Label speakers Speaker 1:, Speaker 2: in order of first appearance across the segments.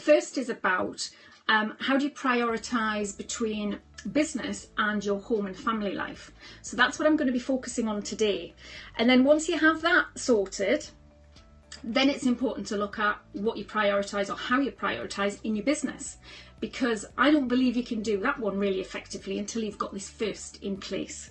Speaker 1: first is about how do you prioritise between business and your home and family life. So that's what I'm going to be focusing on today. And then once you have that sorted, then it's important to look at what you prioritise or how you prioritise in your business, because I don't believe you can do that one really effectively until you've got this first in place.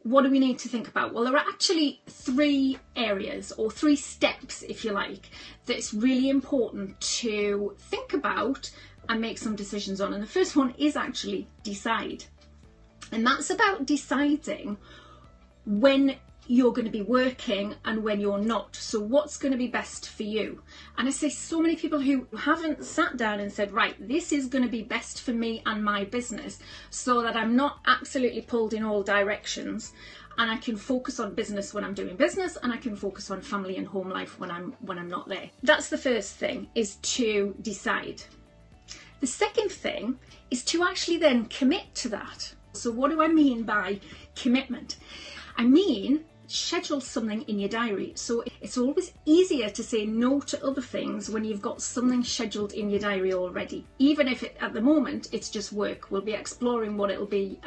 Speaker 1: What do we need to think about? Well, there are actually 3 areas, or 3 steps, if you like, that's really important to think about and make some decisions on. And the first one is actually decide. And that's about deciding when you're going to be working and when you're not. So what's going to be best for you? And I see so many people who haven't sat down and said, right, this is going to be best for me and my business so that I'm not absolutely pulled in all directions, and I can focus on business when I'm doing business, and I can focus on family and home life when I'm not there. That's the first thing, is to decide. The second thing is to actually then commit to that. So what do I mean by commitment? I mean, schedule something in your diary. So it's always easier to say no to other things when you've got something scheduled in your diary already. Even if at the moment it's just work. We'll be exploring what it'll be,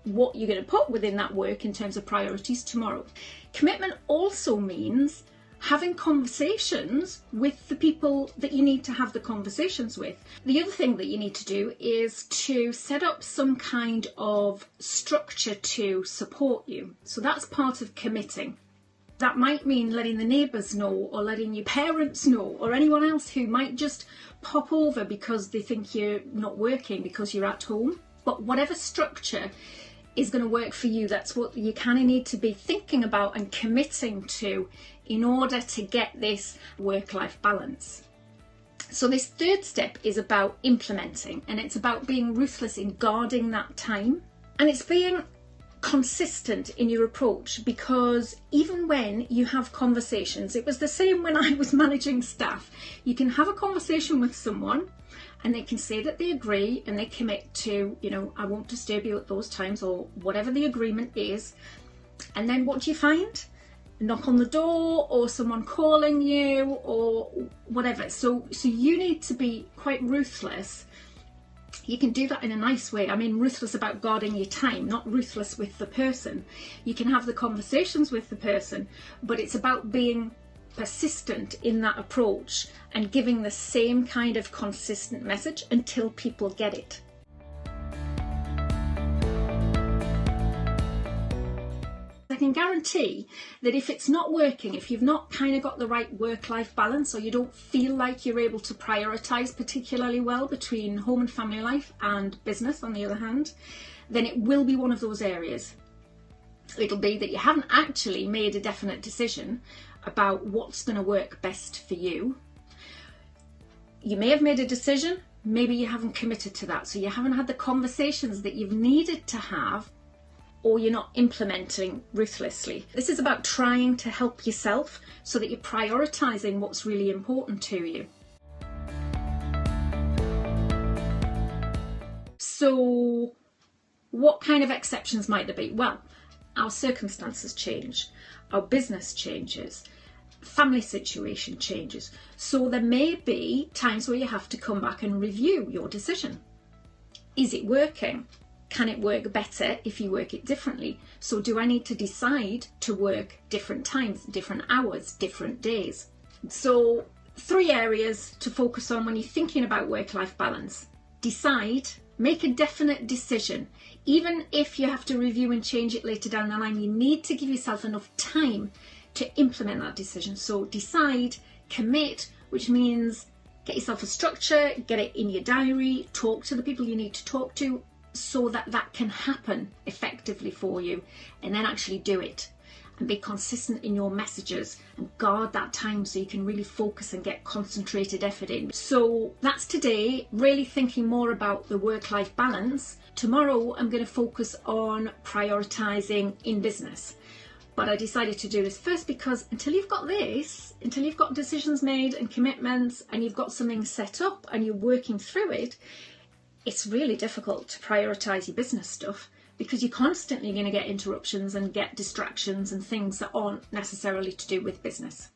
Speaker 1: what you're going to put within that work in terms of priorities tomorrow. Commitment also means having conversations with the people that you need to have the conversations with. The other thing that you need to do is to set up some kind of structure to support you. So that's part of committing. That might mean letting the neighbours know, or letting your parents know, or anyone else who might just pop over because they think you're not working because you're at home. But whatever structure is going to work for you, that's what you kind of need to be thinking about and committing to in order to get this work-life balance. So this third step is about implementing, and it's about being ruthless in guarding that time, and it's being consistent in your approach, because even when you have conversations, it was the same when I was managing staff. You can have a conversation with someone and they can say that they agree and they commit to, you know, I won't disturb you at those times, or whatever the agreement is. And then what do you find? Knock on the door, or someone calling you, or whatever. So you need to be quite ruthless. You can do that in a nice way. I mean, ruthless about guarding your time, not ruthless with the person. You can have the conversations with the person, but it's about being persistent in that approach and giving the same kind of consistent message until people get it. I can guarantee that if it's not working, if you've not kind of got the right work-life balance, or you don't feel like you're able to prioritise particularly well between home and family life and business on the other hand, then it will be one of those areas. It'll be that you haven't actually made a definite decision about what's going to work best for you. You may have made a decision, maybe you haven't committed to that, so you haven't had the conversations that you've needed to have, or you're not implementing ruthlessly. This is about trying to help yourself so that you're prioritising what's really important to you. So what kind of exceptions might there be? Well, our circumstances change, our business changes, family situation changes. So there may be times where you have to come back and review your decision. Is it working? Can it work better if you work it differently? So do I need to decide to work different times, different hours, different days? So 3 areas to focus on when you're thinking about work-life balance. Decide, make a definite decision. Even if you have to review and change it later down the line, you need to give yourself enough time to implement that decision. So decide, commit, which means get yourself a structure, get it in your diary, talk to the people you need to talk to, so that that can happen effectively for you, and then actually do it and be consistent in your messages and guard that time so you can really focus and get concentrated effort in. So that's today, really thinking more about the work-life balance. Tomorrow I'm going to focus on prioritising in business, but I decided to do this first because until you've got this, until you've got decisions made and commitments and you've got something set up and you're working through it, it's really difficult to prioritise your business stuff, because you're constantly going to get interruptions and get distractions and things that aren't necessarily to do with business.